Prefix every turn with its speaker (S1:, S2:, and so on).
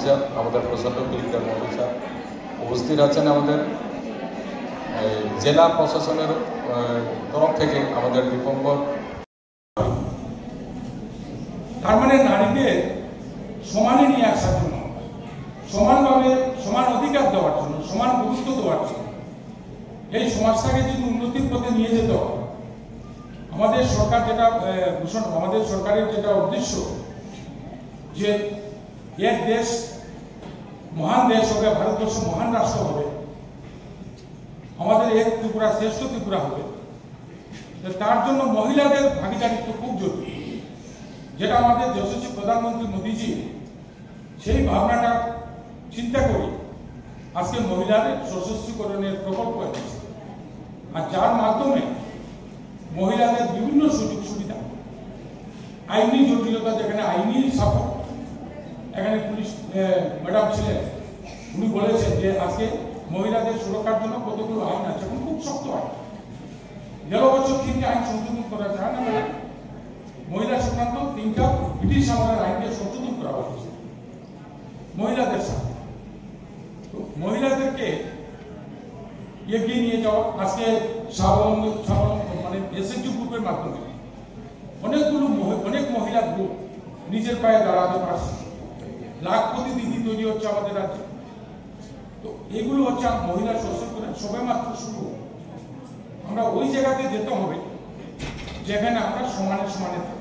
S1: সাহেব, আমাদের প্রশাসক ডিরেক্টর মৌলী সাহেব উপস্থিত আছেন। আমাদের জেলা প্রশাসনের তরফ থেকে আমাদের দীপঙ্কর,
S2: তার মানে নারীদের সমানে নিয়ে আসার জন্য, সমানভাবে সমান অধিকার দেওয়ার জন্য, সমান গুরুত্ব দেওয়ার জন্য, এই সমাজটাকে যদি উন্নতির পথে নিয়ে যেতে হয়, আমাদের সরকার যেটা আমাদের সরকারের যেটা উদ্দেশ্য যে এক দেশ মহান দেশ হবে, ভারতবর্ষ মহান রাষ্ট্র হবে, আমাদের এক ত্রিপুরা শ্রেষ্ঠ ত্রিপুরা হবে, তার জন্য মহিলাদের ভাগিদারিত্ব খুব জরুরি। যেটা আমাদের যশস্বী প্রধানমন্ত্রী মোদীজি সেই ভাবনাটা চিন্তা করি আজকে মহিলাদের সশস্ত্রীকরণের প্রকল্প এনেছে, আর যার মাধ্যমে মহিলাদের বিভিন্ন সুযোগ সুবিধা, আইনি জটিলতা যেখানে আইনি সাপোর্ট, এখানে পুলিশ ম্যাডাম ছিলেন, উনি বলেছেন যে আজকে মহিলাদের সুরক্ষার জন্য কতগুলো আইন আছে, এখন খুব শক্ত আইন, 11 বছর থেকে আইন সংশোধন করা যায় না, মহিলা সংক্রান্ত 3টা ব্রিটিশ আমলের আইনকে সংশোধন করা হয়েছে মহিলাদের সাথে। তো মহিলাদেরকে এগিয়ে নিয়ে যাওয়া, আজকে স্বাবলম্বী মানে এসএইচজি গ্রুপের মাধ্যমে অনেক মহিলা গ্রুপ নিজের পায়ে দাঁড়াতে পারছে, লাখপতি দিদি তৈরি হচ্ছে আমাদের রাজ্যে। তো এগুলো হচ্ছে মহিলা সশক্তিকরণ, সবে মাত্র শুরু। আমরা ওই জায়গাতে যেতে হবে যেখানে আমরা সমানে সমানে থাকি।